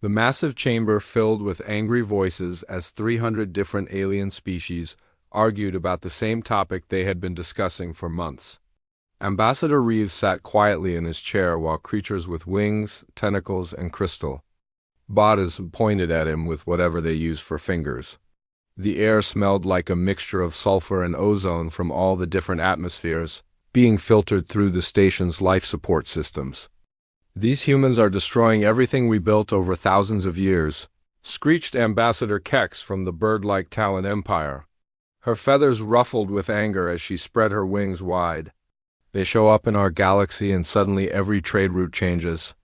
The massive chamber filled with angry voices as 300 different alien species argued about the same topic they had been discussing for months. Ambassador Reeves sat quietly in his chair while creatures with wings, tentacles, and crystal bodies pointed at him with whatever they used for fingers. The air smelled like a mixture of sulfur and ozone from all the different atmospheres being filtered through the station's life support systems. "These humans are destroying everything we built over thousands of years," screeched Ambassador Kex from the bird-like Talon Empire. Her feathers ruffled with anger as she spread her wings wide. "They show up in our galaxy and suddenly every trade route changes.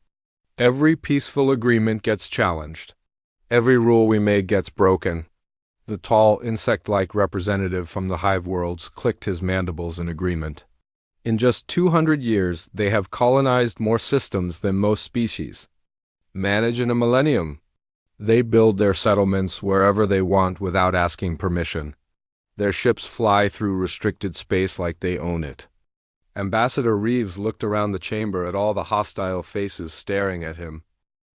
Every peaceful agreement gets challenged. Every rule we made gets broken." The tall, insect-like representative from the hive worlds clicked his mandibles in agreement. "In just 200 years, they have colonized more systems than most species. Manage in a millennium. They build their settlements wherever they want without asking permission. Their ships fly through restricted space like they own it." Ambassador Reeves looked around the chamber at all the hostile faces staring at him.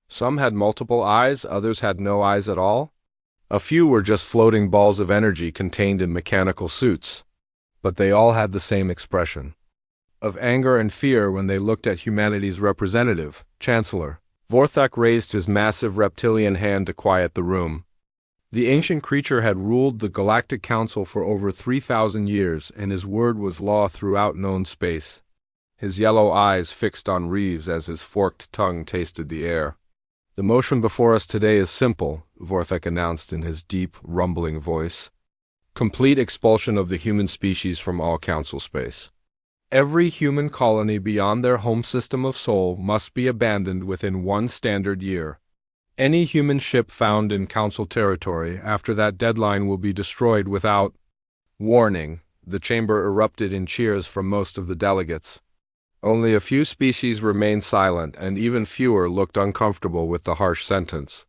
Some had multiple eyes, others had no eyes at all. A few were just floating balls of energy contained in mechanical suits. But they all had the same expression of anger and fear when they looked at humanity's representative, Chancellor. Vorthak raised his massive reptilian hand to quiet the room. The ancient creature had ruled the Galactic Council for over 3,000 years, and his word was law throughout known space. His yellow eyes fixed on Reeves as his forked tongue tasted the air. "The motion before us today is simple," Vorthak announced in his deep, rumbling voice. "Complete expulsion of the human species from all Council space. Every human colony beyond their home system of Sol must be abandoned within 1 standard year. Any human ship found in Council territory after that deadline will be destroyed without warning." The chamber erupted in cheers from most of the delegates. Only a few species remained silent, and even fewer looked uncomfortable with the harsh sentence.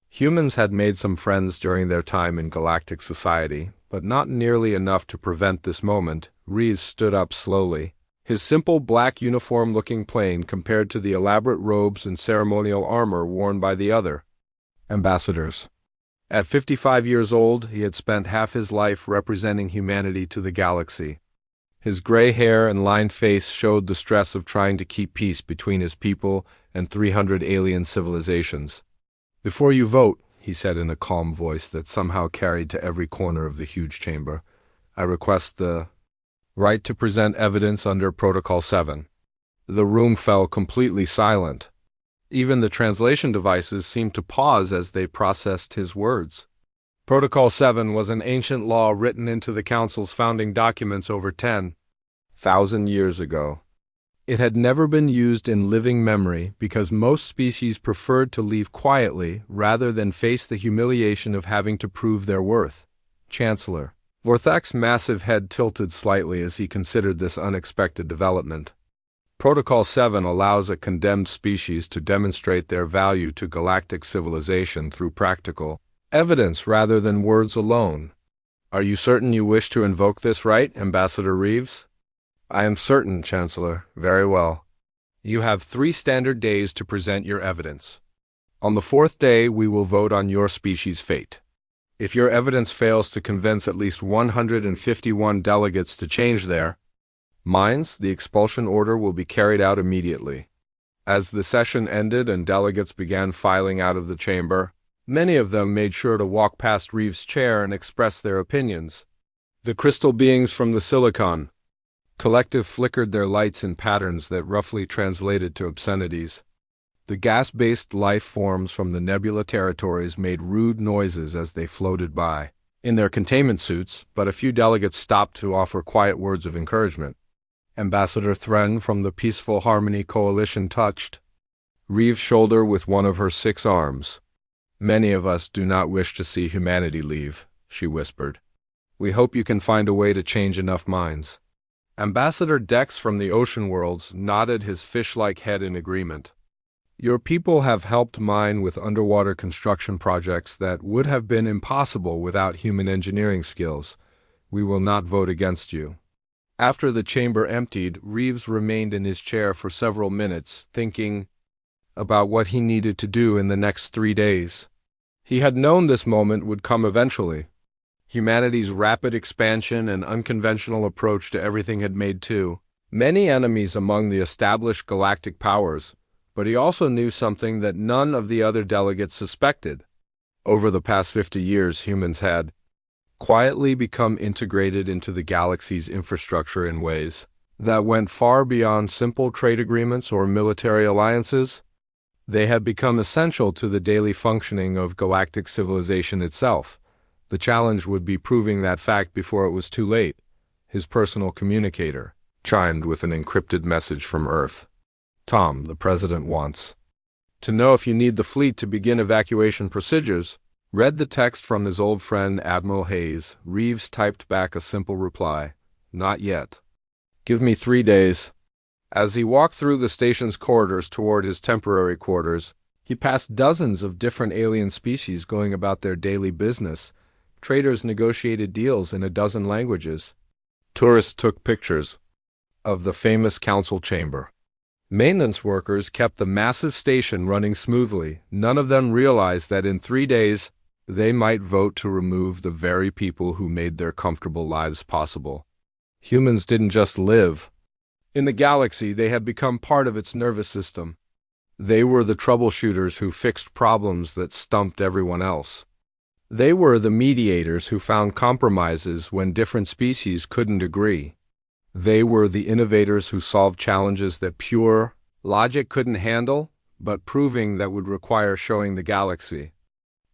Humans had made some friends during their time in galactic society, but not nearly enough to prevent this moment. Reeves stood up slowly, his simple black uniform-looking plain compared to the elaborate robes and ceremonial armor worn by the other ambassadors. At 55 years old, he had spent half his life representing humanity to the galaxy. His gray hair and lined face showed the stress of trying to keep peace between his people and 300 alien civilizations. "Before you vote," he said in a calm voice that somehow carried to every corner of the huge chamber, "I request the right to present evidence under Protocol 7. The room fell completely silent. Even the translation devices seemed to pause as they processed his words. Protocol 7 was an ancient law written into the Council's founding documents over 10,000 years ago. It had never been used in living memory because most species preferred to leave quietly rather than face the humiliation of having to prove their worth. Chancellor. Vorthak's massive head tilted slightly as he considered this unexpected development. Protocol 7 allows a condemned species to demonstrate their value to galactic civilization through practical evidence rather than words alone. Are you certain you wish to invoke this right, Ambassador Reeves? I am certain, Chancellor. Very well. You have 3 standard days to present your evidence. On the 4th day, we will vote on your species' fate. If your evidence fails to convince at least 151 delegates to change their minds, the expulsion order will be carried out immediately. As the session ended and delegates began filing out of the chamber, many of them made sure to walk past Reeves' chair and express their opinions. The crystal beings from the Silicon Collective flickered their lights in patterns that roughly translated to obscenities. The gas-based life forms from the nebula territories made rude noises as they floated by in their containment suits, but a few delegates stopped to offer quiet words of encouragement. Ambassador Thren from the Peaceful Harmony Coalition touched Reeves' shoulder with one of her 6 arms. Many of us do not wish to see humanity leave, she whispered. We hope you can find a way to change enough minds. Ambassador Dex from the Ocean Worlds nodded his fish-like head in agreement. Your people have helped mine with underwater construction projects that would have been impossible without human engineering skills. We will not vote against you. After the chamber emptied, Reeves remained in his chair for several minutes, thinking. about what he needed to do in the next 3 days. He had known this moment would come eventually. Humanity's rapid expansion and unconventional approach to everything had made, too, many enemies among the established galactic powers, but he also knew something that none of the other delegates suspected. Over the past 50 years, humans had quietly become integrated into the galaxy's infrastructure in ways that went far beyond simple trade agreements or military alliances. They had become essential to the daily functioning of galactic civilization itself. The challenge would be proving that fact before it was too late. His personal communicator chimed with an encrypted message from Earth. Tom, the President wants to know if you need the fleet to begin evacuation procedures. Read the text from his old friend Admiral Hayes. Reeves typed back a simple reply. Not yet. Give me 3 days. As he walked through the station's corridors toward his temporary quarters, he passed dozens of different alien species going about their daily business. Traders negotiated deals in a dozen languages. Tourists took pictures of the famous council chamber. Maintenance workers kept the massive station running smoothly. None of them realized that in 3 days, they might vote to remove the very people who made their comfortable lives possible. Humans didn't just live in the galaxy, they had become part of its nervous system. They were the troubleshooters who fixed problems that stumped everyone else. They were the mediators who found compromises when different species couldn't agree. They were the innovators who solved challenges that pure logic couldn't handle, but proving that would require showing the galaxy.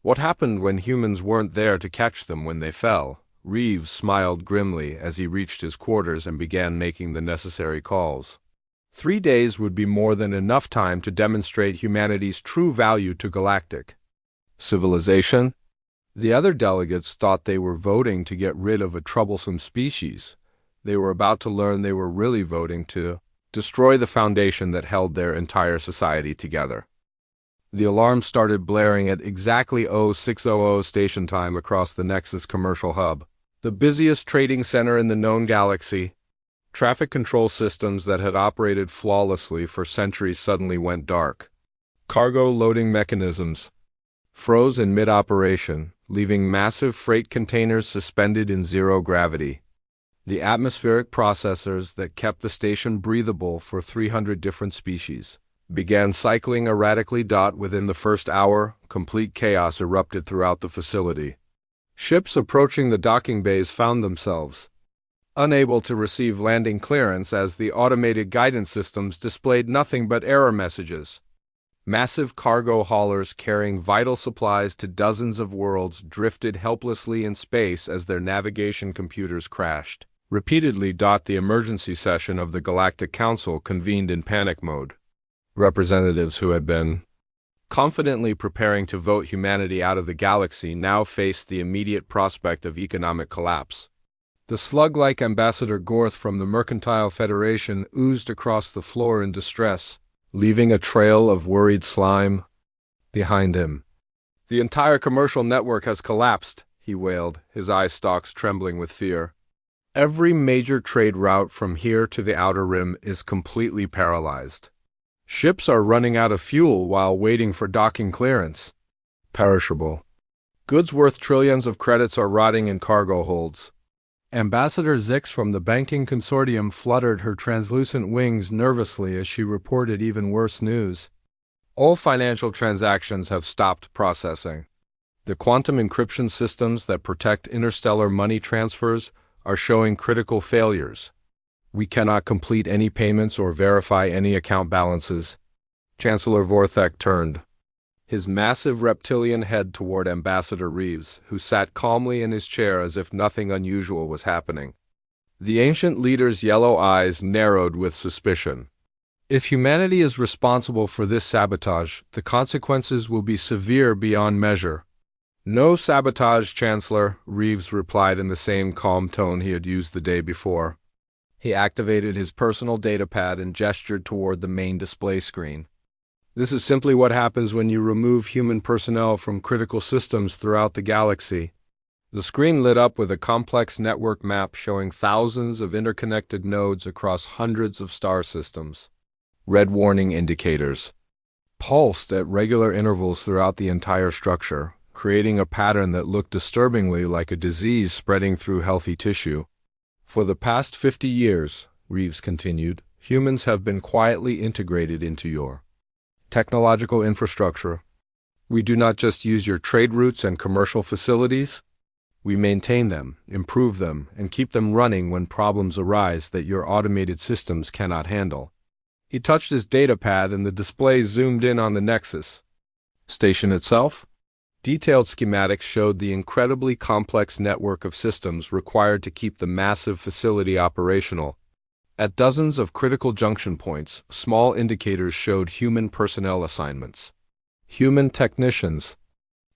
What happened when humans weren't there to catch them when they fell? Reeves smiled grimly as he reached his quarters and began making the necessary calls. 3 days would be more than enough time to demonstrate humanity's true value to galactic civilization. The other delegates thought they were voting to get rid of a troublesome species. They were about to learn they were really voting to destroy the foundation that held their entire society together. The alarm started blaring at exactly 0600 station time across the Nexus commercial hub, the busiest trading center in the known galaxy. Traffic control systems that had operated flawlessly for centuries suddenly went dark. Cargo loading mechanisms froze in mid-operation, leaving massive freight containers suspended in zero gravity. The atmospheric processors that kept the station breathable for 300 different species began cycling erratically. Within the first hour, complete chaos erupted throughout the facility. Ships approaching the docking bays found themselves unable to receive landing clearance as the automated guidance systems displayed nothing but error messages. Massive cargo haulers carrying vital supplies to dozens of worlds drifted helplessly in space as their navigation computers crashed. Repeatedly. The emergency session of the Galactic Council convened in panic mode. Representatives who had been confidently preparing to vote humanity out of the galaxy now faced the immediate prospect of economic collapse. The slug-like Ambassador Gorth from the Mercantile Federation oozed across the floor in distress, leaving a trail of worried slime behind him. "The entire commercial network has collapsed," he wailed, his eye stalks trembling with fear. "Every major trade route from here to the Outer Rim is completely paralyzed. Ships are running out of fuel while waiting for docking clearance. Perishable goods worth trillions of credits are rotting in cargo holds." Ambassador Zix from the banking consortium fluttered her translucent wings nervously as she reported even worse news. "All financial transactions have stopped processing. The quantum encryption systems that protect interstellar money transfers are showing critical failures. We cannot complete any payments or verify any account balances." Chancellor Vorthek turned his massive reptilian head toward Ambassador Reeves, who sat calmly in his chair as if nothing unusual was happening. The ancient leader's yellow eyes narrowed with suspicion. "If humanity is responsible for this sabotage, the consequences will be severe beyond measure." "No sabotage, Chancellor," Reeves replied in the same calm tone he had used the day before. He activated his personal datapad and gestured toward the main display screen. "This is simply what happens when you remove human personnel from critical systems throughout the galaxy." The screen lit up with a complex network map showing thousands of interconnected nodes across hundreds of star systems. Red warning indicators pulsed at regular intervals throughout the entire structure, creating a pattern that looked disturbingly like a disease spreading through healthy tissue. For the past 50 years, Reeves continued, humans have been quietly integrated into your technological infrastructure. We do not just use your trade routes and commercial facilities. We maintain them, improve them, and keep them running when problems arise that your automated systems cannot handle. He touched his datapad and the display zoomed in on the Nexus station itself. Detailed schematics showed the incredibly complex network of systems required to keep the massive facility operational. At dozens of critical junction points, small indicators showed human personnel assignments. Human technicians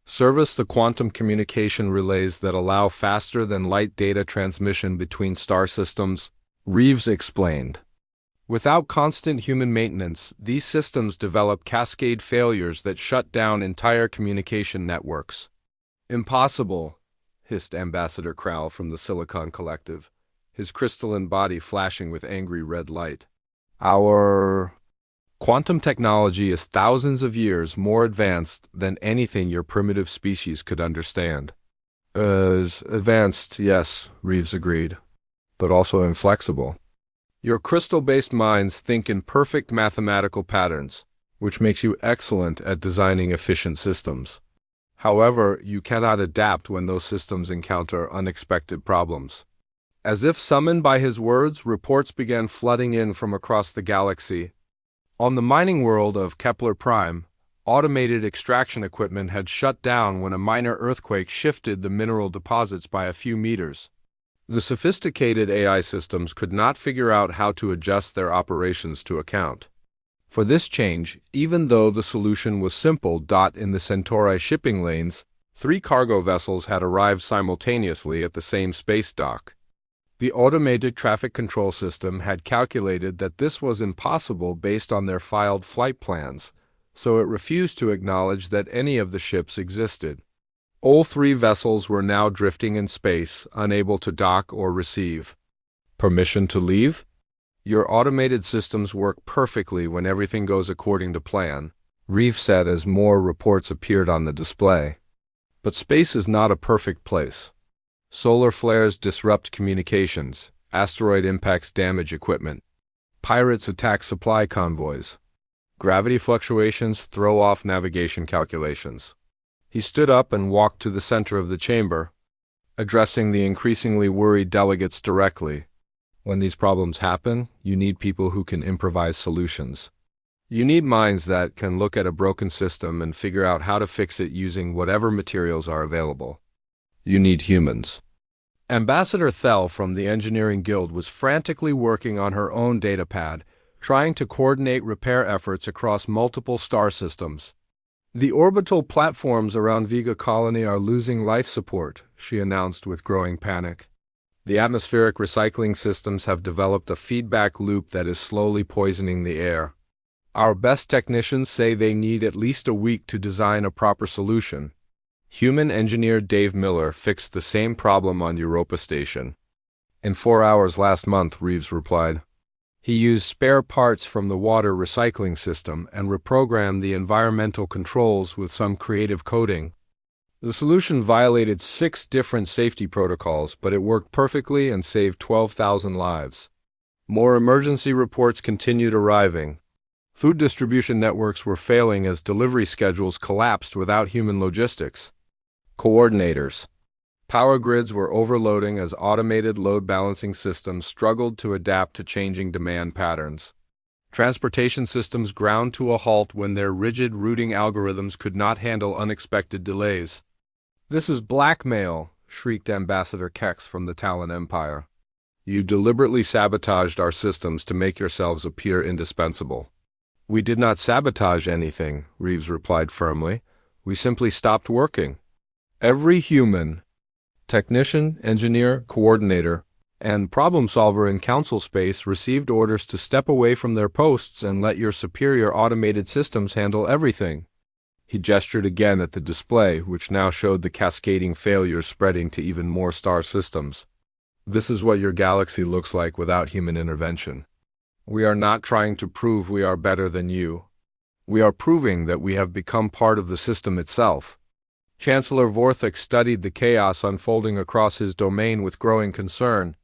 service the quantum communication relays that allow faster-than-light data transmission between star systems, Reeves explained. Without constant human maintenance, these systems develop cascade failures that shut down entire communication networks. Impossible, hissed Ambassador Crowell from the Silicon Collective, his crystalline body flashing with angry red light. Our quantum technology is thousands of years more advanced than anything your primitive species could understand. Advanced, yes, Reeves agreed, but also inflexible. Your crystal-based minds think in perfect mathematical patterns, which makes you excellent at designing efficient systems. However, you cannot adapt when those systems encounter unexpected problems. As if summoned by his words, reports began flooding in from across the galaxy. On the mining world of Kepler Prime, automated extraction equipment had shut down when a minor earthquake shifted the mineral deposits by a few meters. The sophisticated AI systems could not figure out how to adjust their operations to account for this change, even though the solution was simple. In the Centauri shipping lanes, 3 cargo vessels had arrived simultaneously at the same space dock. The automated traffic control system had calculated that this was impossible based on their filed flight plans, so it refused to acknowledge that any of the ships existed. All 3 vessels were now drifting in space, unable to dock or receive permission to leave? Your automated systems work perfectly when everything goes according to plan, Reeves said as more reports appeared on the display. But space is not a perfect place. Solar flares disrupt communications, asteroid impacts damage equipment, pirates attack supply convoys, gravity fluctuations throw off navigation calculations. He stood up and walked to the center of the chamber, addressing the increasingly worried delegates directly. When these problems happen, you need people who can improvise solutions. You need minds that can look at a broken system and figure out how to fix it using whatever materials are available. You need humans. Ambassador Thel from the Engineering Guild was frantically working on her own datapad, trying to coordinate repair efforts across multiple star systems. The orbital platforms around Vega Colony are losing life support, she announced with growing panic. The atmospheric recycling systems have developed a feedback loop that is slowly poisoning the air. Our best technicians say they need at least a week to design a proper solution. Human engineer Dave Miller fixed the same problem on Europa Station. In 4 hours last month, Reeves replied. He used spare parts from the water recycling system and reprogrammed the environmental controls with some creative coding. The solution violated 6 different safety protocols, but it worked perfectly and saved 12,000 lives. More emergency reports continued arriving. Food distribution networks were failing as delivery schedules collapsed without human logistics. Coordinators. Power grids were overloading as automated load balancing systems struggled to adapt to changing demand patterns. Transportation systems ground to a halt when their rigid routing algorithms could not handle unexpected delays. This is blackmail, shrieked Ambassador Kex from the Talon Empire. You deliberately sabotaged our systems to make yourselves appear indispensable. We did not sabotage anything, Reeves replied firmly. We simply stopped working. Every human, technician, engineer, coordinator, and problem solver in council space received orders to step away from their posts and let your superior automated systems handle everything. He gestured again at the display, which now showed the cascading failures spreading to even more star systems. This is what your galaxy looks like without human intervention. We are not trying to prove we are better than you. We are proving that we have become part of the system itself. Chancellor Vorthik studied the chaos unfolding across his domain with growing concern.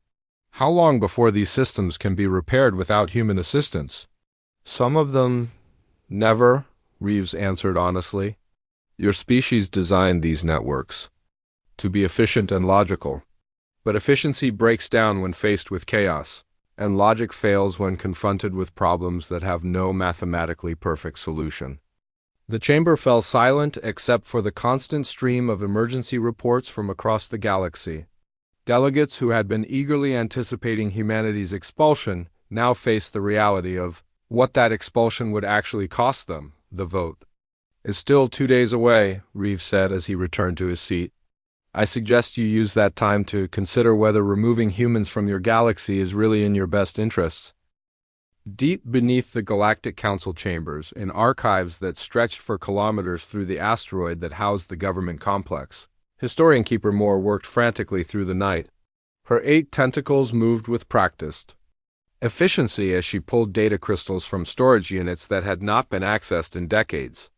How long before these systems can be repaired without human assistance? Some of them, never, Reeves answered honestly. Your species designed these networks to be efficient and logical. But efficiency breaks down when faced with chaos, and logic fails when confronted with problems that have no mathematically perfect solution. The chamber fell silent except for the constant stream of emergency reports from across the galaxy. Delegates who had been eagerly anticipating humanity's expulsion now faced the reality of what that expulsion would actually cost them. The vote is still 2 days away, Reeves said as he returned to his seat. I suggest you use that time to consider whether removing humans from your galaxy is really in your best interests. Deep beneath the Galactic Council chambers, in archives that stretched for kilometers through the asteroid that housed the government complex, Historian Keeper Moore worked frantically through the night. Her 8 tentacles moved with practiced efficiency as she pulled data crystals from storage units that had not been accessed in decades.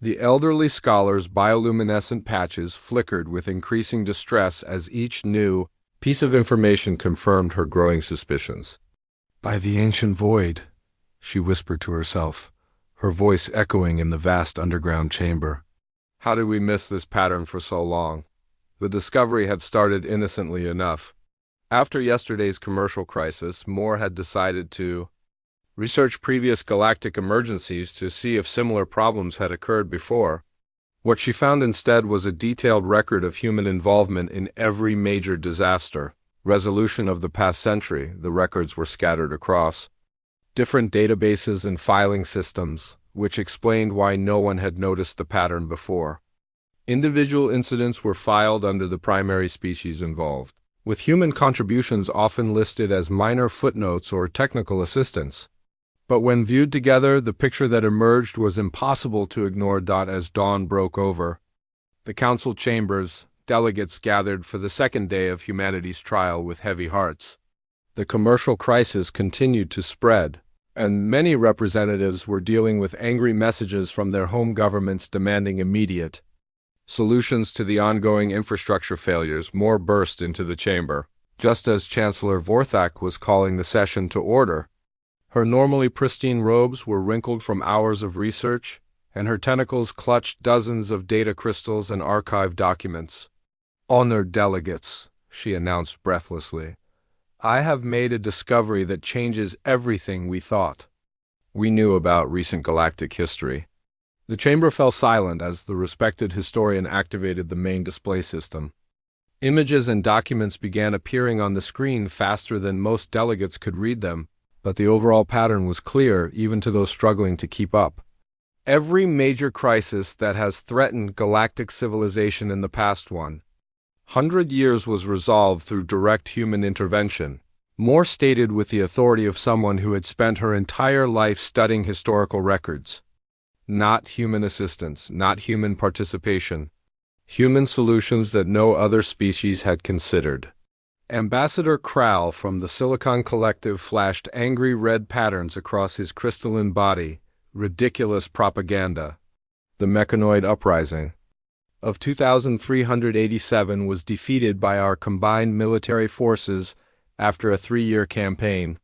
The elderly scholar's bioluminescent patches flickered with increasing distress as each new piece of information confirmed her growing suspicions. By the ancient void, she whispered to herself, her voice echoing in the vast underground chamber. How did we miss this pattern for so long? The discovery had started innocently enough. After yesterday's commercial crisis, Moore had decided to research previous galactic emergencies to see if similar problems had occurred before. What she found instead was a detailed record of human involvement in every major disaster resolution of the past century. The records were scattered across different databases and filing systems, which explained why no one had noticed the pattern before. Individual incidents were filed under the primary species involved, with human contributions often listed as minor footnotes or technical assistance. But when viewed together, the picture that emerged was impossible to ignore. As dawn broke over the council chambers, delegates gathered for the second day of humanity's trial with heavy hearts. The commercial crisis continued to spread, and many representatives were dealing with angry messages from their home governments demanding immediate solutions to the ongoing infrastructure failures. Moore burst into the chamber, just as Chancellor Vorthak was calling the session to order. Her normally pristine robes were wrinkled from hours of research, and her tentacles clutched dozens of data crystals and archived documents. Honored delegates, she announced breathlessly, I have made a discovery that changes everything we thought we knew about recent galactic history. The chamber fell silent as the respected historian activated the main display system. Images and documents began appearing on the screen faster than most delegates could read them, but the overall pattern was clear even to those struggling to keep up. Every major crisis that has threatened galactic civilization in the past 100 years was resolved through direct human intervention. Moore stated with the authority of someone who had spent her entire life studying historical records. Not human assistance, not human participation. Human solutions that no other species had considered. Ambassador Kral from the Silicon Collective flashed angry red patterns across his crystalline body. Ridiculous propaganda. The mechanoid uprising of 2387 was defeated by our combined military forces after a 3-year campaign.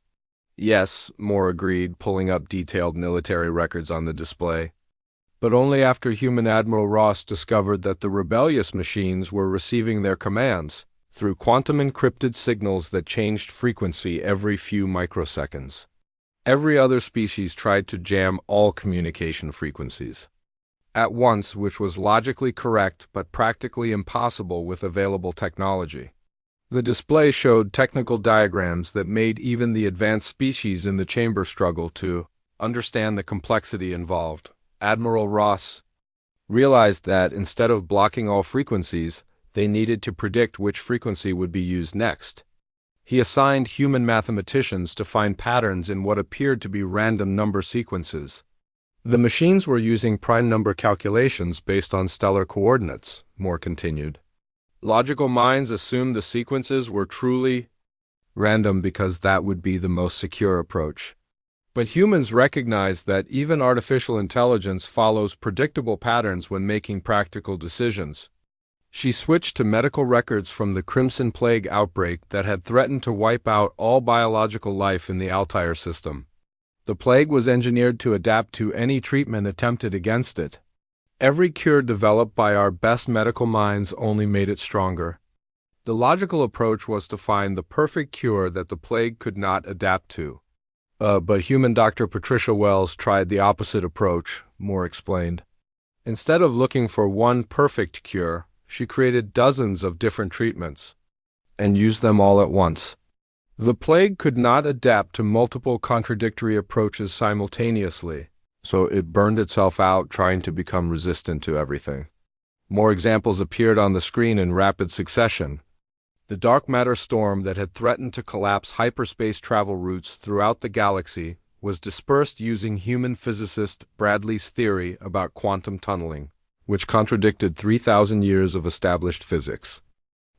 Yes, Moore agreed, pulling up detailed military records on the display. But only after Human Admiral Ross discovered that the rebellious machines were receiving their commands through quantum-encrypted signals that changed frequency every few microseconds. Every other species tried to jam all communication frequencies at once, which was logically correct but practically impossible with available technology. The display showed technical diagrams that made even the advanced species in the chamber struggle to understand the complexity involved. Admiral Ross realized that instead of blocking all frequencies, they needed to predict which frequency would be used next. He assigned human mathematicians to find patterns in what appeared to be random number sequences. The machines were using prime number calculations based on stellar coordinates, Moore continued. Logical minds assumed the sequences were truly random because that would be the most secure approach. But humans recognize that even artificial intelligence follows predictable patterns when making practical decisions. She switched to medical records from the Crimson Plague outbreak that had threatened to wipe out all biological life in the Altair system. The plague was engineered to adapt to any treatment attempted against it. Every cure developed by our best medical minds only made it stronger. The logical approach was to find the perfect cure that the plague could not adapt to. But human Dr. Patricia Wells tried the opposite approach, Moore explained. Instead of looking for one perfect cure, she created dozens of different treatments and used them all at once. The plague could not adapt to multiple contradictory approaches simultaneously, so it burned itself out trying to become resistant to everything. More examples appeared on the screen in rapid succession. The dark matter storm that had threatened to collapse hyperspace travel routes throughout the galaxy was dispersed using human physicist Bradley's theory about quantum tunneling, which contradicted 3,000 years of established physics.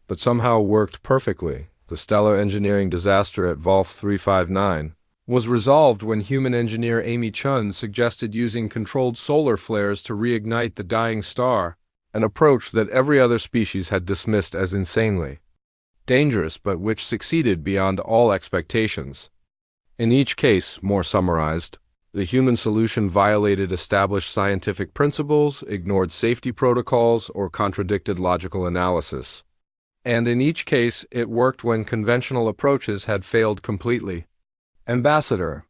But somehow worked perfectly. The stellar engineering disaster at Volf 359 was resolved when human engineer Amy Chun suggested using controlled solar flares to reignite the dying star, an approach that every other species had dismissed as insanely dangerous, but which succeeded beyond all expectations. In each case, Moore summarized, the human solution violated established scientific principles, ignored safety protocols, or contradicted logical analysis. And in each case, it worked when conventional approaches had failed completely. Ambassador.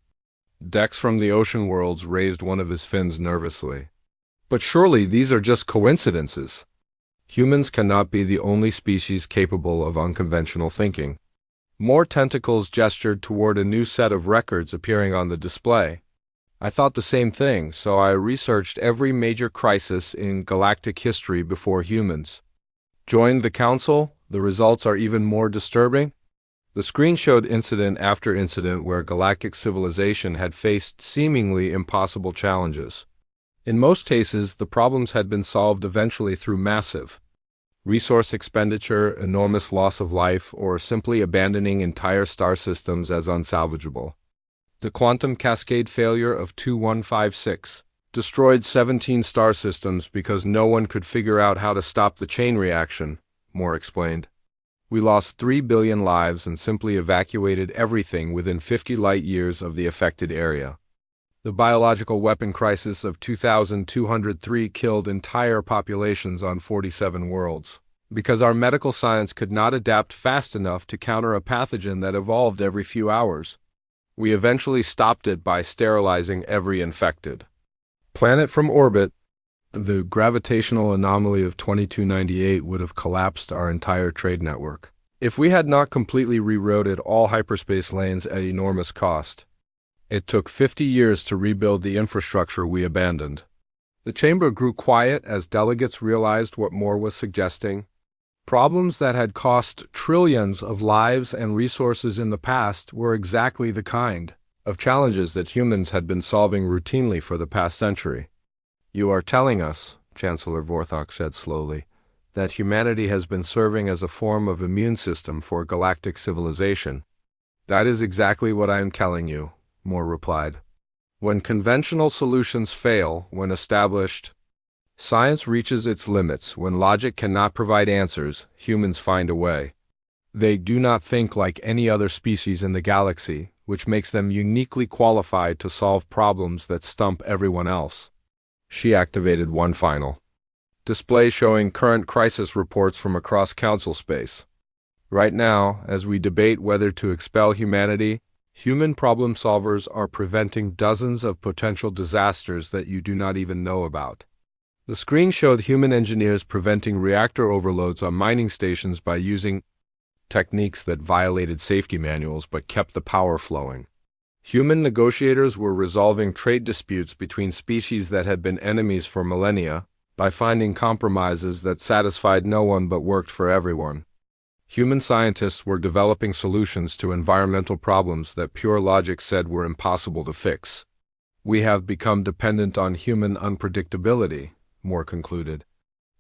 Dex from the Ocean Worlds raised one of his fins nervously. But surely these are just coincidences. Humans cannot be the only species capable of unconventional thinking. More tentacles gestured toward a new set of records appearing on the display. I thought the same thing, so I researched every major crisis in galactic history before humans. Joined the Council? The results are even more disturbing. The screen showed incident after incident where galactic civilization had faced seemingly impossible challenges. In most cases, the problems had been solved eventually through massive resource expenditure, enormous loss of life, or simply abandoning entire star systems as unsalvageable. The quantum cascade failure of 2156 destroyed 17 star systems because no one could figure out how to stop the chain reaction, Moore explained. We lost 3 billion lives and simply evacuated everything within 50 light-years of the affected area. The biological weapon crisis of 2203 killed entire populations on 47 worlds, because our medical science could not adapt fast enough to counter a pathogen that evolved every few hours. We eventually stopped it by sterilizing every infected planet from orbit. The gravitational anomaly of 2298 would have collapsed our entire trade network if we had not completely rerouted all hyperspace lanes at enormous cost. It took 50 years to rebuild the infrastructure we abandoned. The chamber grew quiet as delegates realized what Moore was suggesting. Problems that had cost trillions of lives and resources in the past were exactly the kind of challenges that humans had been solving routinely for the past century. You are telling us, Chancellor Vorthok said slowly, that humanity has been serving as a form of immune system for galactic civilization. That is exactly what I am telling you, Moore replied. When conventional solutions fail, when established science reaches its limits, when logic cannot provide answers, humans find a way. They do not think like any other species in the galaxy, which makes them uniquely qualified to solve problems that stump everyone else. She activated one final display showing current crisis reports from across Council space. Right now, as we debate whether to expel humanity, human problem solvers are preventing dozens of potential disasters that you do not even know about. The screen showed human engineers preventing reactor overloads on mining stations by using techniques that violated safety manuals but kept the power flowing. Human negotiators were resolving trade disputes between species that had been enemies for millennia by finding compromises that satisfied no one but worked for everyone. Human scientists were developing solutions to environmental problems that pure logic said were impossible to fix. We have become dependent on human unpredictability, Moore concluded.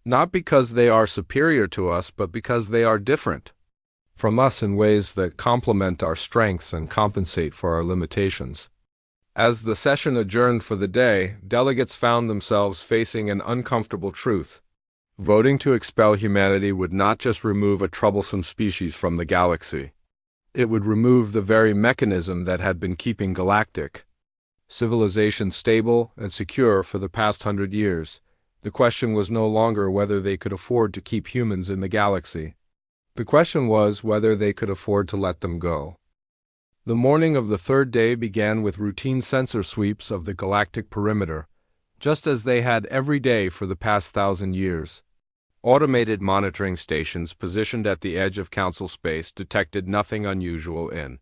Not because they are superior to us, but because they are different from us in ways that complement our strengths and compensate for our limitations. As the session adjourned for the day, delegates found themselves facing an uncomfortable truth. Voting to expel humanity would not just remove a troublesome species from the galaxy. It would remove the very mechanism that had been keeping galactic civilization stable and secure for the past 100 years. The question was no longer whether they could afford to keep humans in the galaxy. The question was whether they could afford to let them go. The morning of the third day began with routine sensor sweeps of the galactic perimeter, just as they had every day for the past 1,000 years. Automated monitoring stations positioned at the edge of Council space detected nothing unusual in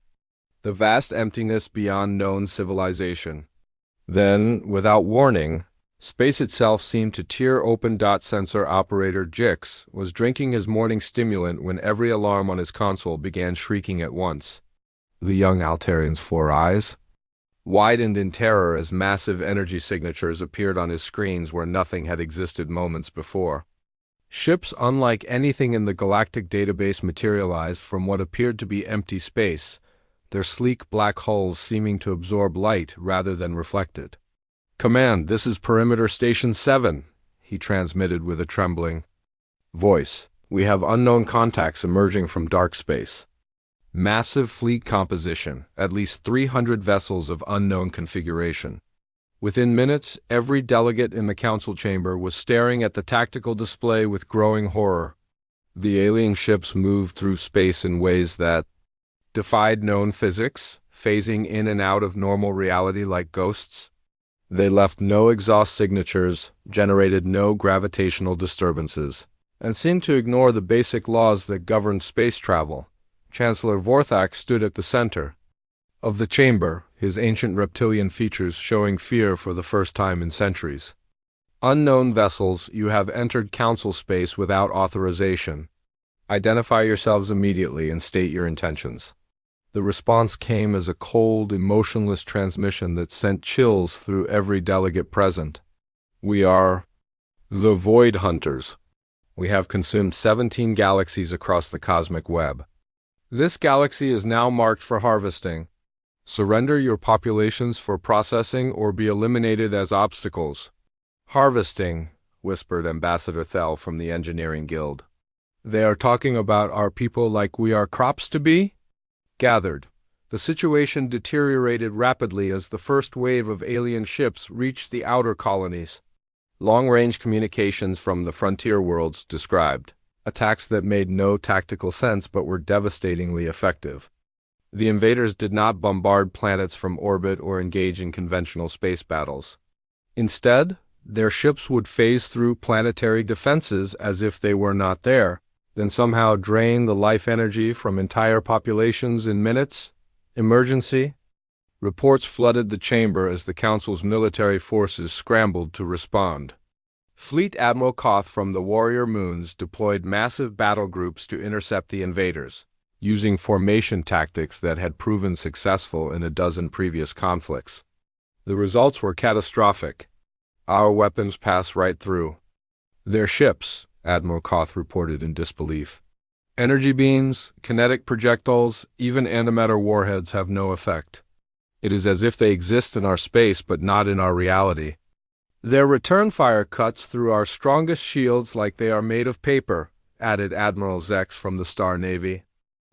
the vast emptiness beyond known civilization. Then, without warning, space itself seemed to tear open. Sensor operator Jix was drinking his morning stimulant when every alarm on his console began shrieking at once. The young Altarian's 4 eyes widened in terror as massive energy signatures appeared on his screens where nothing had existed moments before. Ships unlike anything in the galactic database materialized from what appeared to be empty space, their sleek black hulls seeming to absorb light rather than reflect it. "Command, this is Perimeter Station 7, he transmitted with a trembling voice. "We have unknown contacts emerging from dark space. Massive fleet composition, at least 300 vessels of unknown configuration." Within minutes, every delegate in the council chamber was staring at the tactical display with growing horror. The alien ships moved through space in ways that defied known physics, phasing in and out of normal reality like ghosts. They left no exhaust signatures, generated no gravitational disturbances, and seemed to ignore the basic laws that govern space travel. Chancellor Vorthak stood at the center of the chamber, his ancient reptilian features showing fear for the first time in centuries. "Unknown vessels, you have entered council space without authorization. Identify yourselves immediately and state your intentions." The response came as a cold, emotionless transmission that sent chills through every delegate present. "We are the Void Hunters. We have consumed 17 galaxies across the cosmic web. This galaxy is now marked for harvesting. Surrender your populations for processing or be eliminated as obstacles." "Harvesting," whispered Ambassador Thel from the Engineering Guild. "They are talking about our people like we are crops to be?" Gathered. The situation deteriorated rapidly as the first wave of alien ships reached the outer colonies. Long-range communications from the frontier worlds described attacks that made no tactical sense but were devastatingly effective. The invaders did not bombard planets from orbit or engage in conventional space battles. Instead, their ships would phase through planetary defenses as if they were not there, then somehow drain the life energy from entire populations in minutes. Emergency. Reports flooded the chamber as the Council's military forces scrambled to respond. Fleet Admiral Koth from the Warrior Moons deployed massive battle groups to intercept the invaders, using formation tactics that had proven successful in a dozen previous conflicts. The results were catastrophic. Our weapons passed right through their ships, Admiral Koth reported in disbelief. "Energy beams, kinetic projectiles, even antimatter warheads have no effect. It is as if they exist in our space but not in our reality. Their return fire cuts through our strongest shields like they are made of paper," added Admiral Zex from the Star Navy.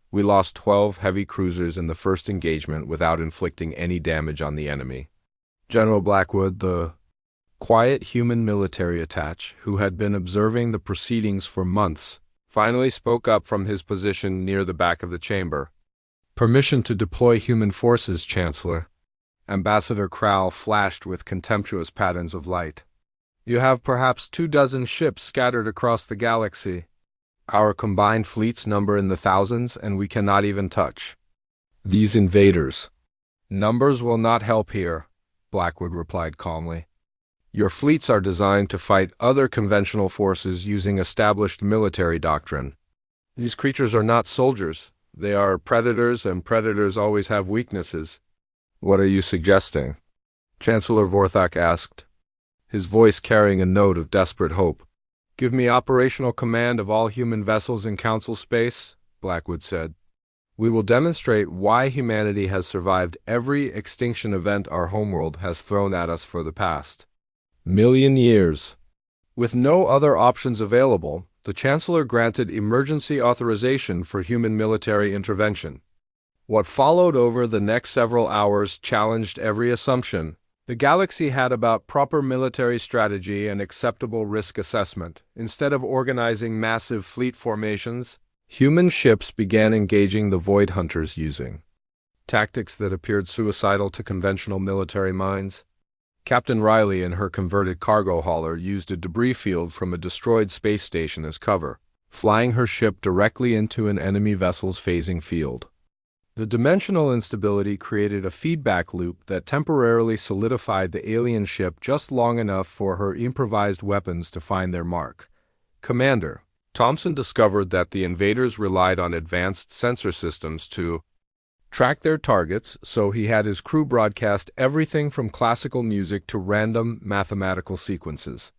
"We lost 12 heavy cruisers in the first engagement without inflicting any damage on the enemy." General Blackwood, the quiet human military attach, who had been observing the proceedings for months, finally spoke up from his position near the back of the chamber. "Permission to deploy human forces, Chancellor." Ambassador Krall flashed with contemptuous patterns of light. "You have perhaps 24 ships scattered across the galaxy. Our combined fleets number in the thousands, and we cannot even touch these invaders." "Numbers will not help here," Blackwood replied calmly. "Your fleets are designed to fight other conventional forces using established military doctrine. These creatures are not soldiers. They are predators, and predators always have weaknesses." "What are you suggesting?" Chancellor Vorthak asked, his voice carrying a note of desperate hope. "Give me operational command of all human vessels in Council space," Blackwood said. We will demonstrate why humanity has survived every extinction event our homeworld has thrown at us for the past million years. With no other options available, the Chancellor granted emergency authorization for human military intervention. What followed over the next several hours challenged every assumption the galaxy had about proper military strategy and acceptable risk assessment. Instead of organizing massive fleet formations, human ships began engaging the Void Hunters using tactics that appeared suicidal to conventional military minds. Captain Riley and her converted cargo hauler used a debris field from a destroyed space station as cover, flying her ship directly into an enemy vessel's phasing field. The dimensional instability created a feedback loop that temporarily solidified the alien ship just long enough for her improvised weapons to find their mark. Commander Thompson discovered that the invaders relied on advanced sensor systems to track their targets, so he had his crew broadcast everything from classical music to random mathematical sequences.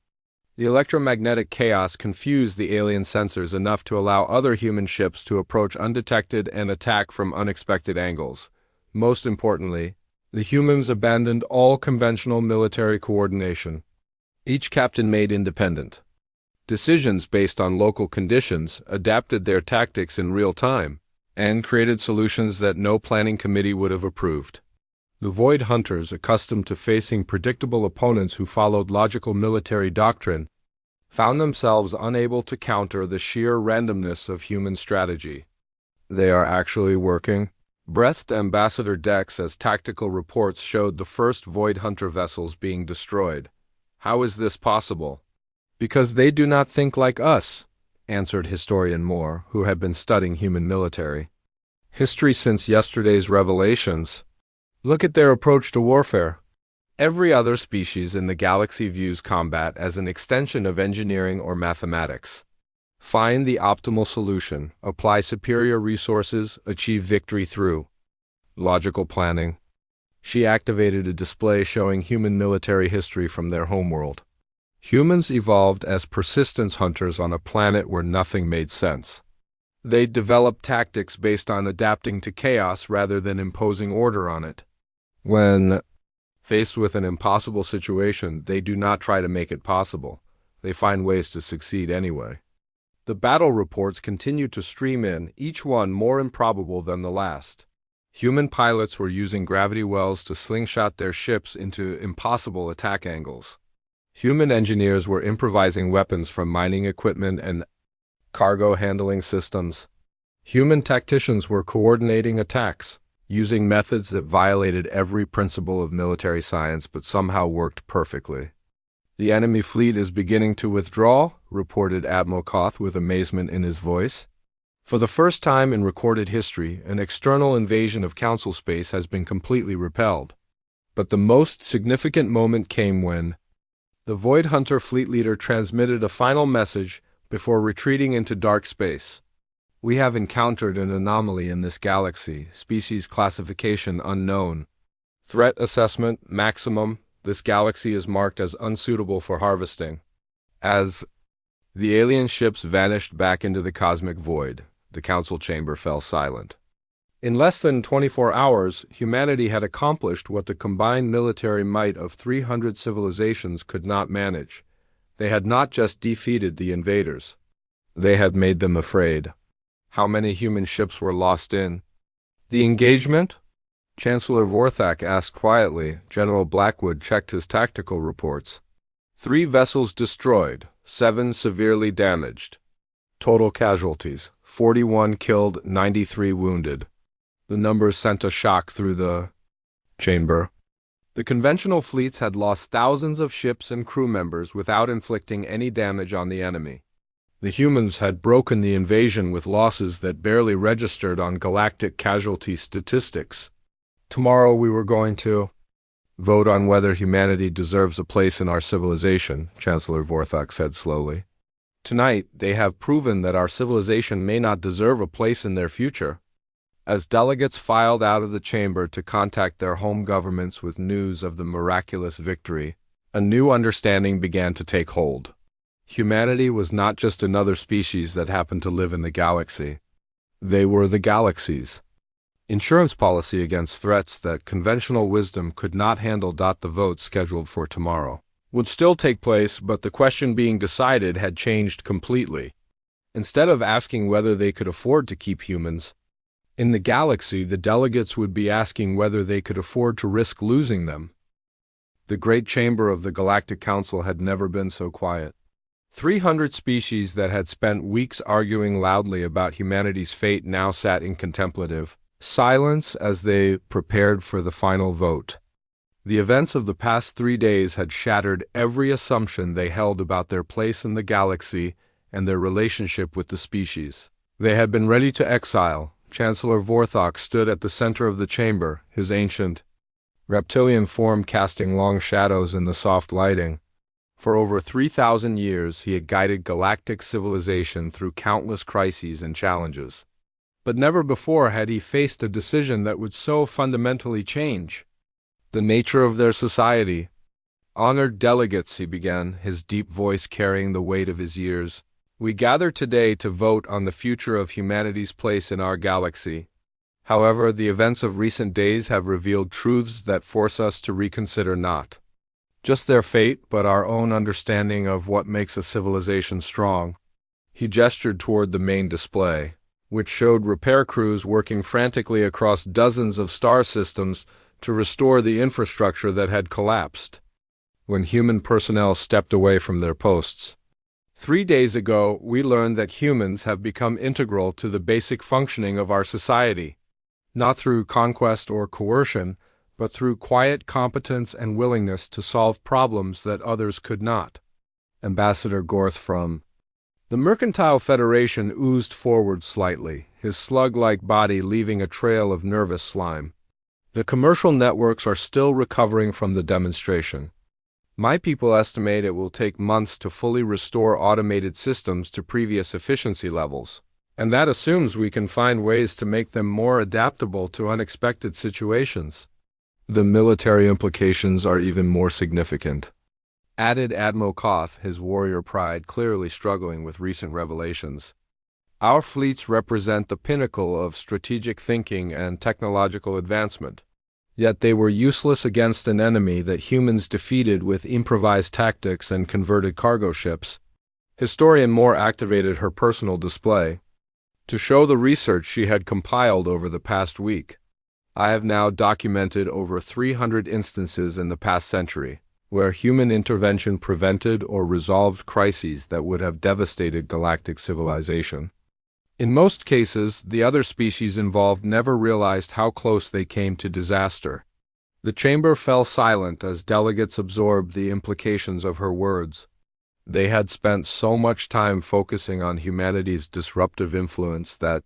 The electromagnetic chaos confused the alien sensors enough to allow other human ships to approach undetected and attack from unexpected angles. Most importantly, the humans abandoned all conventional military coordination. Each captain made independent decisions based on local conditions, adapted their tactics in real time, and created solutions that no planning committee would have approved. The Void Hunters, accustomed to facing predictable opponents who followed logical military doctrine, found themselves unable to counter the sheer randomness of human strategy. They are actually working, breathed Ambassador Dex as tactical reports showed the first Void Hunter vessels being destroyed. How is this possible? Because they do not think like us, answered historian Moore, who had been studying human military history since yesterday's revelations. Look at their approach to warfare. Every other species in the galaxy views combat as an extension of engineering or mathematics. Find the optimal solution, apply superior resources, achieve victory through logical planning. She activated a display showing human military history from their homeworld. Humans evolved as persistence hunters on a planet where nothing made sense. They developed tactics based on adapting to chaos rather than imposing order on it. When faced with an impossible situation, they do not try to make it possible. They find ways to succeed anyway. The battle reports continued to stream in, each one more improbable than the last. Human pilots were using gravity wells to slingshot their ships into impossible attack angles. Human engineers were improvising weapons from mining equipment and cargo handling systems. Human tacticians were coordinating attacks, using methods that violated every principle of military science but somehow worked perfectly. The enemy fleet is beginning to withdraw, reported Admiral Koth with amazement in his voice. For the first time in recorded history, an external invasion of Council space has been completely repelled. But the most significant moment came when the Void Hunter fleet leader transmitted a final message before retreating into dark space. We have encountered an anomaly in this galaxy, species classification unknown. Threat assessment maximum, this galaxy is marked as unsuitable for harvesting. As the alien ships vanished back into the cosmic void, the council chamber fell silent. In less than 24 hours, humanity had accomplished what the combined military might of 300 civilizations could not manage. They had not just defeated the invaders. They had made them afraid. How many human ships were lost in the engagement? Chancellor Vorthak asked quietly. General Blackwood checked his tactical reports. 3 vessels destroyed, 7 severely damaged. Total casualties, 41 killed, 93 wounded. The numbers sent a shock through the chamber. The conventional fleets had lost thousands of ships and crew members without inflicting any damage on the enemy. The humans had broken the invasion with losses that barely registered on galactic casualty statistics. Tomorrow we were going to vote on whether humanity deserves a place in our civilization, Chancellor Vorthak said slowly. Tonight, they have proven that our civilization may not deserve a place in their future. As delegates filed out of the chamber to contact their home governments with news of the miraculous victory, a new understanding began to take hold. Humanity was not just another species that happened to live in the galaxy. They were the galaxies. Insurance policy against threats that conventional wisdom could not handle. The vote scheduled for tomorrow would still take place, but the question being decided had changed completely. Instead of asking whether they could afford to keep humans in the galaxy, the delegates would be asking whether they could afford to risk losing them. The great chamber of the Galactic Council had never been so quiet. 300 species that had spent weeks arguing loudly about humanity's fate now sat in contemplative silence as they prepared for the final vote. The events of the past 3 days had shattered every assumption they held about their place in the galaxy and their relationship with the species they had been ready to exile. Chancellor Vorthok stood at the center of the chamber, his ancient, reptilian form casting long shadows in the soft lighting. For over 3,000 years, he had guided galactic civilization through countless crises and challenges. But never before had he faced a decision that would so fundamentally change the nature of their society. Honored delegates, he began, his deep voice carrying the weight of his years. We gather today to vote on the future of humanity's place in our galaxy. However, the events of recent days have revealed truths that force us to reconsider not just their fate, but our own understanding of what makes a civilization strong. He gestured toward the main display, which showed repair crews working frantically across dozens of star systems to restore the infrastructure that had collapsed when human personnel stepped away from their posts. 3 days ago, we learned that humans have become integral to the basic functioning of our society, not through conquest or coercion, but through quiet competence and willingness to solve problems that others could not. Ambassador Gorth from the Mercantile Federation oozed forward slightly, his slug-like body leaving a trail of nervous slime. The commercial networks are still recovering from the demonstration. My people estimate it will take months to fully restore automated systems to previous efficiency levels, and that assumes we can find ways to make them more adaptable to unexpected situations. The military implications are even more significant, added Admiral Koth, his warrior pride clearly struggling with recent revelations. Our fleets represent the pinnacle of strategic thinking and technological advancement. Yet they were useless against an enemy that humans defeated with improvised tactics and converted cargo ships. Historian Moore activated her personal display to show the research she had compiled over the past week. I have now documented over 300 instances in the past century where human intervention prevented or resolved crises that would have devastated galactic civilization. In most cases, the other species involved never realized how close they came to disaster. The chamber fell silent as delegates absorbed the implications of her words. They had spent so much time focusing on humanity's disruptive influence that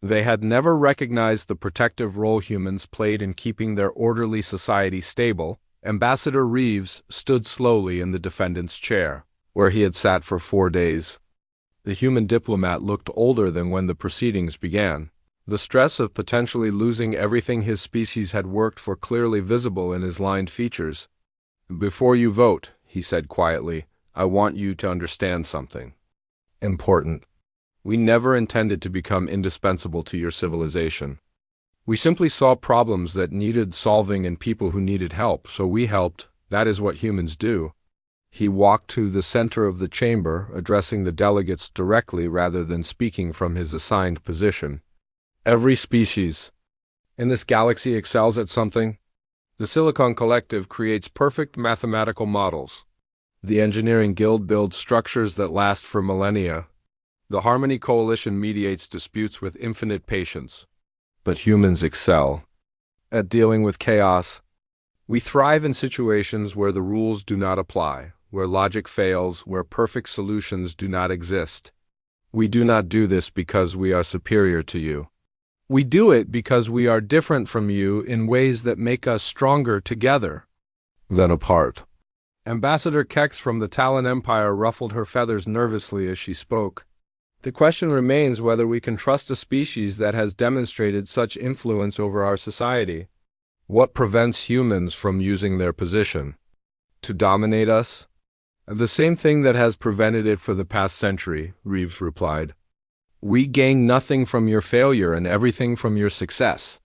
they had never recognized the protective role humans played in keeping their orderly society stable. Ambassador Reeves stood slowly in the defendant's chair, where he had sat for 4 days. The human diplomat looked older than when the proceedings began. The stress of potentially losing everything his species had worked for clearly visible in his lined features. Before you vote, he said quietly, I want you to understand something important. We never intended to become indispensable to your civilization. We simply saw problems that needed solving and people who needed help, so we helped. That is what humans do. He walked to the center of the chamber, addressing the delegates directly rather than speaking from his assigned position. Every species in this galaxy excels at something. The Silicon Collective creates perfect mathematical models. The Engineering Guild builds structures that last for millennia. The Harmony Coalition mediates disputes with infinite patience. But humans excel at dealing with chaos. We thrive in situations where the rules do not apply, where logic fails, where perfect solutions do not exist. We do not do this because we are superior to you. We do it because we are different from you in ways that make us stronger together than apart. Ambassador Kex from the Talon Empire ruffled her feathers nervously as she spoke. The question remains whether we can trust a species that has demonstrated such influence over our society. What prevents humans from using their position to dominate us? The same thing that has prevented it for the past century, Reeves replied. We gain nothing from your failure and everything from your success.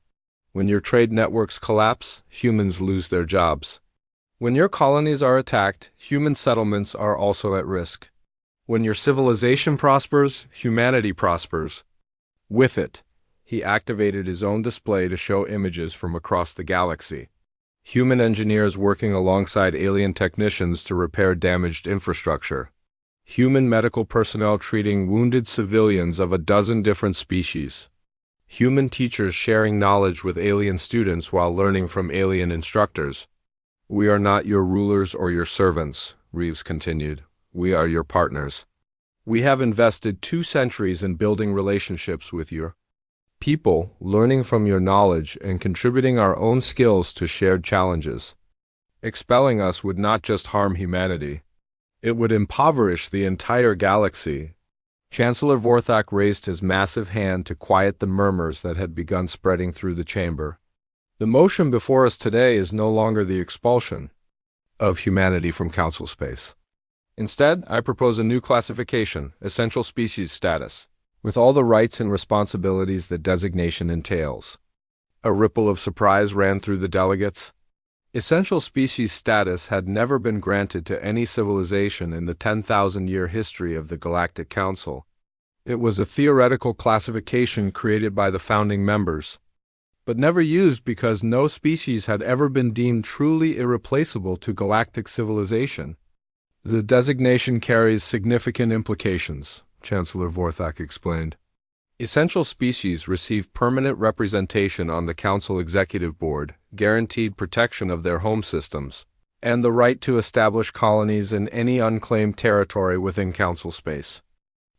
When your trade networks collapse, humans lose their jobs. When your colonies are attacked, human settlements are also at risk. When your civilization prospers, humanity prospers. With it, he activated his own display to show images from across the galaxy. Human engineers working alongside alien technicians to repair damaged infrastructure. Human medical personnel treating wounded civilians of a dozen different species. Human teachers sharing knowledge with alien students while learning from alien instructors. We are not your rulers or your servants, Reeves continued. We are your partners. We have invested 2 centuries in building relationships with your people, learning from your knowledge and contributing our own skills to shared challenges. Expelling us would not just harm humanity. It would impoverish the entire galaxy. Chancellor Vorthak raised his massive hand to quiet the murmurs that had begun spreading through the chamber. The motion before us today is no longer the expulsion of humanity from Council space. Instead, I propose a new classification, essential species status, with all the rights and responsibilities that designation entails. A ripple of surprise ran through the delegates. Essential species status had never been granted to any civilization in the 10,000-year history of the Galactic Council. It was a theoretical classification created by the founding members, but never used because no species had ever been deemed truly irreplaceable to galactic civilization. The designation carries significant implications, Chancellor Vorthak explained. Essential species receive permanent representation on the Council Executive Board, guaranteed protection of their home systems, and the right to establish colonies in any unclaimed territory within Council space.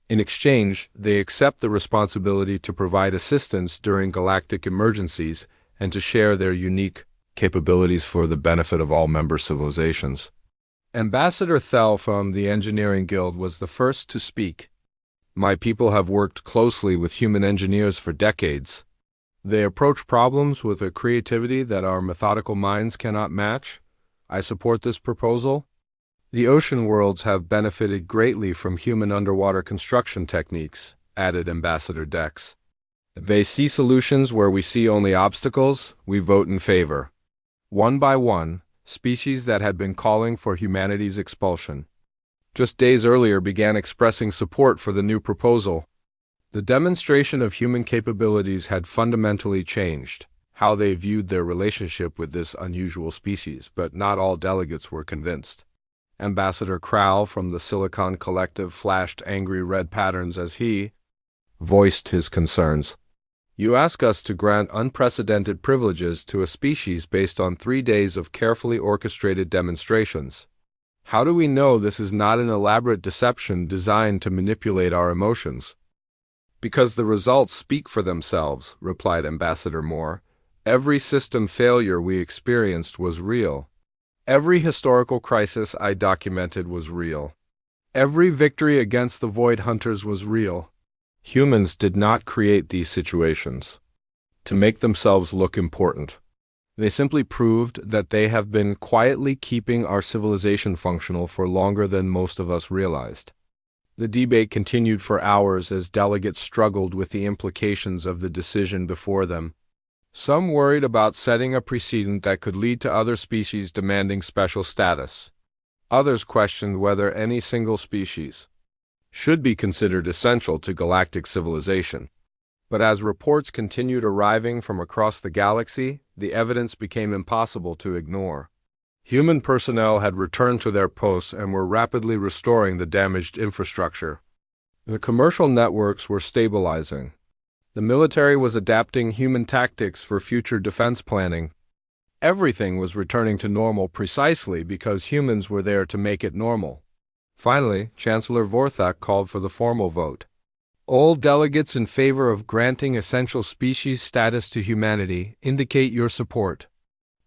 In exchange, they accept the responsibility to provide assistance during galactic emergencies and to share their unique capabilities for the benefit of all member civilizations. Ambassador Thel from the Engineering Guild was the first to speak. My people have worked closely with human engineers for decades. They approach problems with a creativity that our methodical minds cannot match. I support this proposal. The ocean worlds have benefited greatly from human underwater construction techniques, added Ambassador Dex. They see solutions where we see only obstacles, we vote in favor. One by one, species that had been calling for humanity's expulsion just days earlier began expressing support for the new proposal. The demonstration of human capabilities had fundamentally changed how they viewed their relationship with this unusual species, but not all delegates were convinced. Ambassador Crowell from the Silicon Collective flashed angry red patterns as he voiced his concerns. You ask us to grant unprecedented privileges to a species based on 3 days of carefully orchestrated demonstrations. How do we know this is not an elaborate deception designed to manipulate our emotions? Because the results speak for themselves, replied Ambassador Moore. Every system failure we experienced was real. Every historical crisis I documented was real. Every victory against the Void Hunters was real. Humans did not create these situations to make themselves look important. They simply proved that they have been quietly keeping our civilization functional for longer than most of us realized. The debate continued for hours as delegates struggled with the implications of the decision before them. Some worried about setting a precedent that could lead to other species demanding special status. Others questioned whether any single species should be considered essential to galactic civilization. But as reports continued arriving from across the galaxy, the evidence became impossible to ignore. Human personnel had returned to their posts and were rapidly restoring the damaged infrastructure. The commercial networks were stabilizing. The military was adapting human tactics for future defense planning. Everything was returning to normal precisely because humans were there to make it normal. Finally, Chancellor Vorthak called for the formal vote. All delegates in favor of granting essential species status to humanity indicate your support.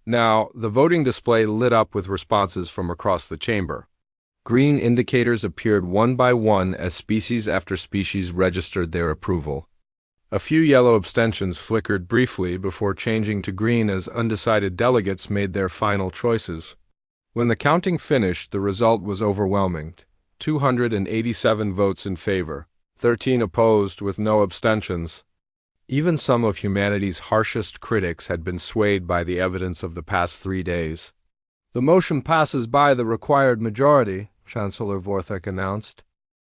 Now, the voting display lit up with responses from across the chamber. Green indicators appeared one by one as species after species registered their approval. A few yellow abstentions flickered briefly before changing to green as undecided delegates made their final choices. When the counting finished, the result was overwhelming. 287 votes in favor, 13 opposed with no abstentions. Even some of humanity's harshest critics had been swayed by the evidence of the past 3 days. "The motion passes by the required majority," Chancellor Vorthek announced.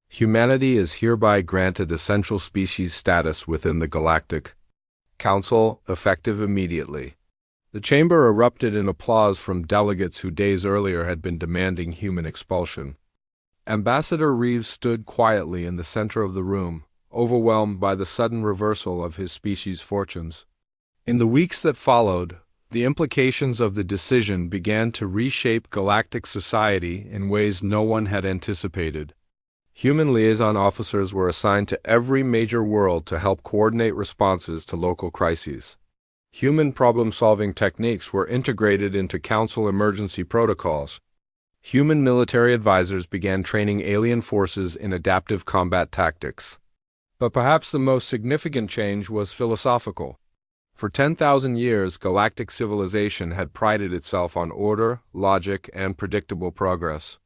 "Humanity is hereby granted essential species status within the Galactic Council, effective immediately." The chamber erupted in applause from delegates who days earlier had been demanding human expulsion. Ambassador Reeves stood quietly in the center of the room, overwhelmed by the sudden reversal of his species' fortunes. In the weeks that followed, the implications of the decision began to reshape galactic society in ways no one had anticipated. Human liaison officers were assigned to every major world to help coordinate responses to local crises. Human problem-solving techniques were integrated into Council emergency protocols. Human military advisors began training alien forces in adaptive combat tactics. But perhaps the most significant change was philosophical. For 10,000 years, galactic civilization had prided itself on order, logic, and predictable progress.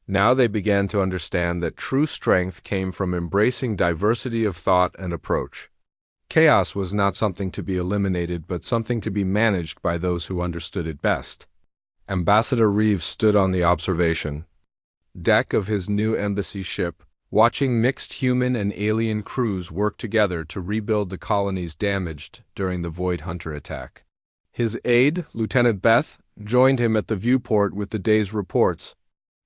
Now they began to understand that true strength came from embracing diversity of thought and approach. Chaos was not something to be eliminated, but something to be managed by those who understood it best. Ambassador Reeves stood on the observation deck of his new embassy ship, watching mixed human and alien crews work together to rebuild the colonies damaged during the Void Hunter attack. His aide, Lieutenant Beth, joined him at the viewport with the day's reports.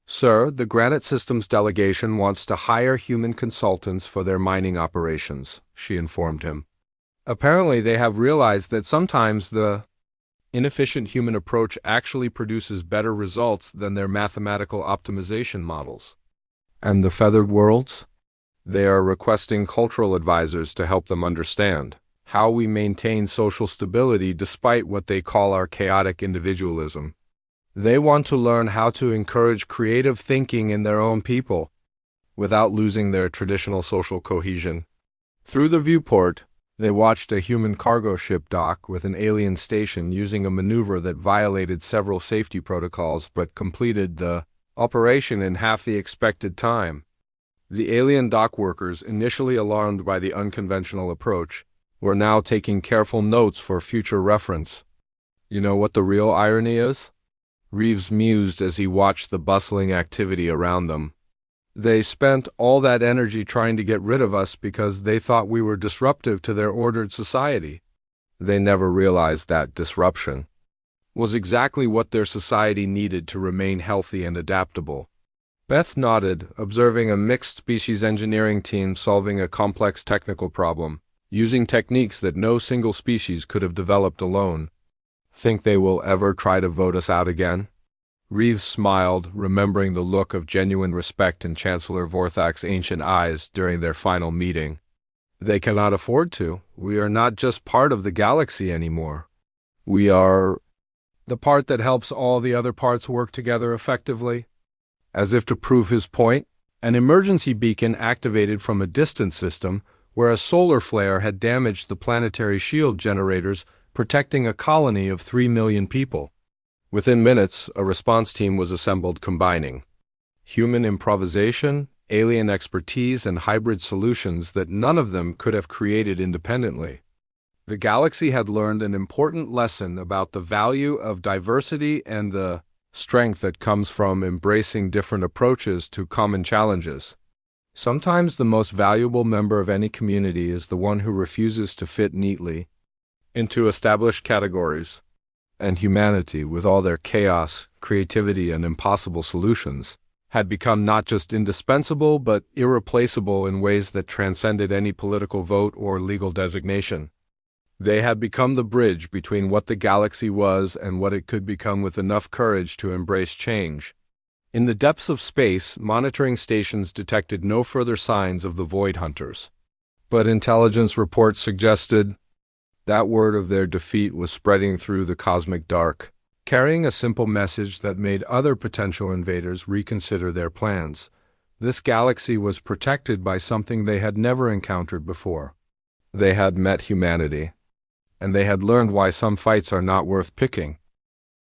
"Sir, the Granite Systems delegation wants to hire human consultants for their mining operations," she informed him. "Apparently they have realized that sometimes the inefficient human approach actually produces better results than their mathematical optimization models." "And the feathered worlds?" "They are requesting cultural advisors to help them understand how we maintain social stability despite what they call our chaotic individualism. They want to learn how to encourage creative thinking in their own people without losing their traditional social cohesion." Through the viewport, they watched a human cargo ship dock with an alien station using a maneuver that violated several safety protocols but completed the operation in half the expected time. The alien dock workers, initially alarmed by the unconventional approach, were now taking careful notes for future reference. "You know what the real irony is?" Reeves mused as he watched the bustling activity around them. "They spent all that energy trying to get rid of us because they thought we were disruptive to their ordered society. They never realized that disruption was exactly what their society needed to remain healthy and adaptable." Beth nodded, observing a mixed-species engineering team solving a complex technical problem, using techniques that no single species could have developed alone. "Think they will ever try to vote us out again?" Reeves smiled, remembering the look of genuine respect in Chancellor Vorthak's ancient eyes during their final meeting. "They cannot afford to. We are not just part of the galaxy anymore. We are the part that helps all the other parts work together effectively." As if to prove his point, an emergency beacon activated from a distant system where a solar flare had damaged the planetary shield generators protecting a colony of 3 million people. Within minutes, a response team was assembled combining human improvisation, alien expertise, and hybrid solutions that none of them could have created independently. The galaxy had learned an important lesson about the value of diversity and the strength that comes from embracing different approaches to common challenges. Sometimes the most valuable member of any community is the one who refuses to fit neatly into established categories. And humanity, with all their chaos, creativity, and impossible solutions, had become not just indispensable but irreplaceable in ways that transcended any political vote or legal designation. They had become the bridge between what the galaxy was and what it could become with enough courage to embrace change. In the depths of space, monitoring stations detected no further signs of the Void Hunters. But intelligence reports suggested that word of their defeat was spreading through the cosmic dark, carrying a simple message that made other potential invaders reconsider their plans. This galaxy was protected by something they had never encountered before. They had met humanity, and they had learned why some fights are not worth picking.